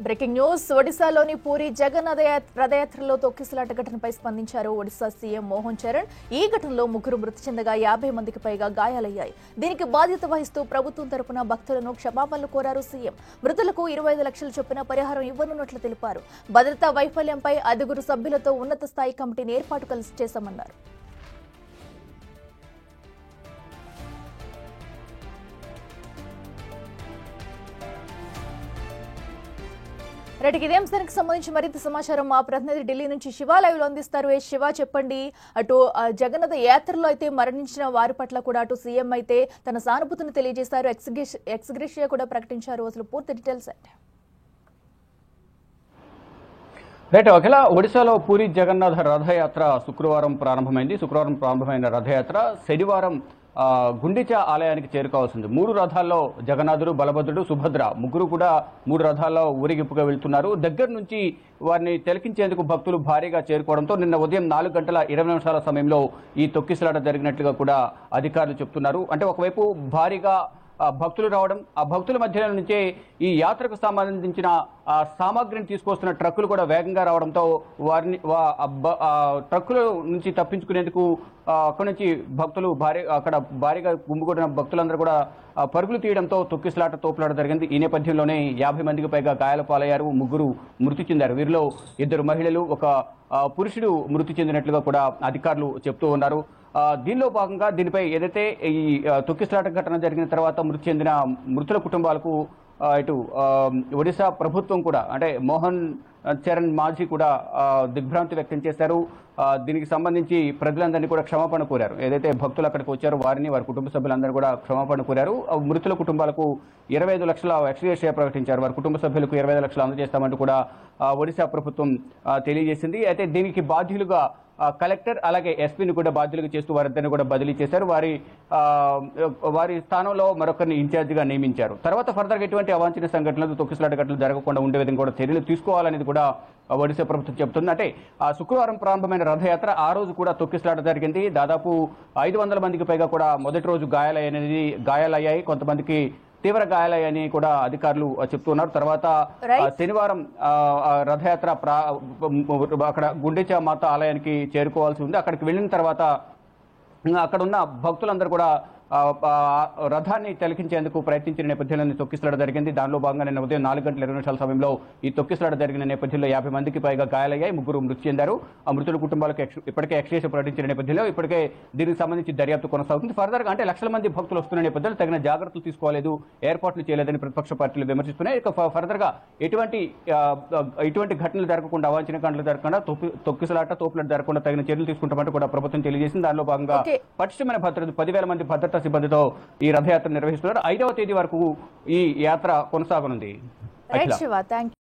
Breaking news ఒడిశాలోని పూరి జగన్నాథ రథయాత్రలో తొక్కిసలాట ఘటనపై స్పందించారు ఒడిశా సీఎం మోహన్ చరణ్. ఈ ఘటనలో ముగ్గురు మృతి చెందగా 50 మందికి పైగా గాయాలయ్యాయి. దీనికి బాధ్యత వహిస్తూ ప్రభుత్వం తరపున భక్తులను క్షమాపణలు కోరారు సీఎం. మృతులకు 25 లక్షల చొప్పున పరిహారం ఇవ్వనున్నట్లు తెలిపారు. భద్రతా వైఫల్యంపై 5 సభ్యులతో ఉన్నత స్థాయి కమిటీని ఏర్పాటు చేశామన్నారు. ఇదే అంశానికి సంబంధించి మరింత సమాచారం మా ప్రతినిధి ఢిల్లీ నుంచి శివ లైవ్ లో అందిస్తారు. శివ, చెప్పండి, అటు జగన్నాథ యాత్రలో అయితే మరణించిన వారి పట్ల కూడా అటు సీఎం అయితే తన సానుభూతిని తెలియజేశారు, ఎక్స్గ్రేషియా కూడా ప్రకటించారు. అసలు పూర్తి డీటెయిల్స్ అంటే రైట్. అఖిల, ఒడిశాలో పూరి జగన్నాథ రథయాత్ర శుక్రవారం ప్రారంభమైన రథయాత్ర శనివారం గుండిచా ఆలయానికి చేరుకోవాల్సింది. 3 రథాల్లో జగన్నాథుడు, బలభద్రుడు, సుభద్ర ముగ్గురు కూడా 3 రథాల్లో ఊరేగింపుగా వెళ్తున్నారు. దగ్గర నుంచి వారిని తిలకించేందుకు భక్తులు భారీగా చేరుకోవడంతో నిన్న ఉదయం 4 గంటల 20 నిమిషాల సమయంలో ఈ తొక్కిసలాట జరిగినట్లుగా కూడా అధికారులు చెప్తున్నారు. అంటే ఒకవైపు భారీగా భక్తులు రావడం, ఆ భక్తుల మధ్య నుంచే ఈ యాత్రకు సంబంధించిన సామాగ్రిని తీసుకొస్తున్న ట్రక్కులు కూడా వేగంగా రావడంతో వారిని ట్రక్కుల నుంచి తప్పించుకునేందుకు అక్కడి నుంచి భక్తులు అక్కడ భారీగా గుమ్మిగూడిన భక్తులందరూ కూడా పరుగులు తీయడంతో తొక్కిసలాట తోపులాట జరిగింది. ఈ నేపథ్యంలోనే 50 మందికి పైగా గాయాల పాలయ్యారు, 3 మృతి చెందారు. వీరిలో 2 మహిళలు, ఒక పురుషుడు మృతి చెందినట్లుగా కూడా అధికారులు చెప్తూ ఉన్నారు. దీనిలో భాగంగా దీనిపై ఏదైతే ఈ తొక్కిసలాట ఘటన జరిగిన తర్వాత మృతి చెందిన మృతుల కుటుంబాలకు ఇటు ఒడిశా ప్రభుత్వం కూడా, అంటే మోహన్ చరణ్ మాజీ కూడా దిగ్భ్రాంతి వ్యక్తం చేశారు. దీనికి సంబంధించి ప్రజలందరినీ కూడా క్షమాపణ కోరారు. ఏదైతే భక్తులు అక్కడికి వచ్చారో వారిని, వారి కుటుంబ సభ్యులందరూ కూడా క్షమాపణ కోరారు. మృతుల కుటుంబాలకు 25 లక్షల ఎక్స్గ్రేషియా ప్రకటించారు. వారి కుటుంబ సభ్యులకు 25 లక్షలు అందజేస్తామంటూ కూడా ఒడిశా ప్రభుత్వం తెలియజేసింది. అయితే దీనికి బాధ్యులుగా కలెక్టర్ అలాగే ఎస్పీని కూడా బాధ్యులుగా చేస్తూ వారిద్దరిని కూడా బదిలీ చేశారు. వారి స్థానంలో మరొకరిని ఇన్ఛార్జిగా నియమించారు. తర్వాత ఫర్దర్గా ఎటువంటి అవాంఛనీయ సంఘటనలు, తొక్కిసలాట ఘటనలు జరగకుండా ఉండే విధంగా కూడా చర్యలు తీసుకోవాలనేది కూడా ఒడిశా ప్రభుత్వం చెబుతుంది. అంటే శుక్రవారం ప్రారంభమైన రథయాత్ర ఆ రోజు కూడా తొక్కిసలాట జరిగింది. దాదాపు 500 మందికి పైగా కూడా మొదటి రోజు గాయాలయ్యాయి. కొంతమందికి తీవ్ర గాయాలయ్యాయని కూడా అధికారులు చెప్తున్నారు. తర్వాత శనివారం రథయాత్ర అక్కడ గుండిచా మాత ఆలయానికి చేరుకోవాల్సి ఉంది. అక్కడికి వెళ్ళిన తర్వాత అక్కడ ఉన్న భక్తులందరూ కూడా రథాన్ని తిలకించేందుకు ప్రయత్నించిన నేపథ్యంలో తొక్కిసలాట జరిగింది. దానిలో భాగంగా నిన్న ఉదయం 4 గంటల 20 నిమిషాల సమయంలో ఈ తొక్కిసలాట జరిగిన నేపథ్యంలో 50 మందికి పైగా గాయాలయ్యాయి, 3 మృతి చెందారు. ఆ మృతుల కుటుంబాలకు ఇప్పటికే ఎక్స్గ్రేషియా ప్రకటించిన నేపథ్యంలో ఇప్పటికే దీనికి సంబంధించి దర్యాప్తు కొనసాగుతుంది. ఫర్దర్గా అంటే లక్షల మంది భక్తులు వస్తున్న నేపథ్యంలో తగిన జాగ్రత్తలు తీసుకోలేదు, ఏర్పాట్లు చేయలేదని ప్రతిపక్ష పార్టీలు విమర్శిస్తున్నాయి. ఇక ఫర్దర్గా ఇటువంటి ఘటనలు జరగకుండా, అవాంఛనీయ ఘటనలు జరగకుండా, తొక్కిసలాట తోపులాట జరగకుండా తగిన చర్యలు తీసుకుంటామంటూ కూడా ప్రభుత్వం తెలియజేసింది. దానిలో భాగంగా పటిష్టమైన భద్రత 10,000 మంది భద్రతా సిబ్బందితో ఈ రథయాత్ర నిర్వహిస్తున్నారు. 5వ తేదీ వరకు ఈ యాత్ర కొనసాగనుంది.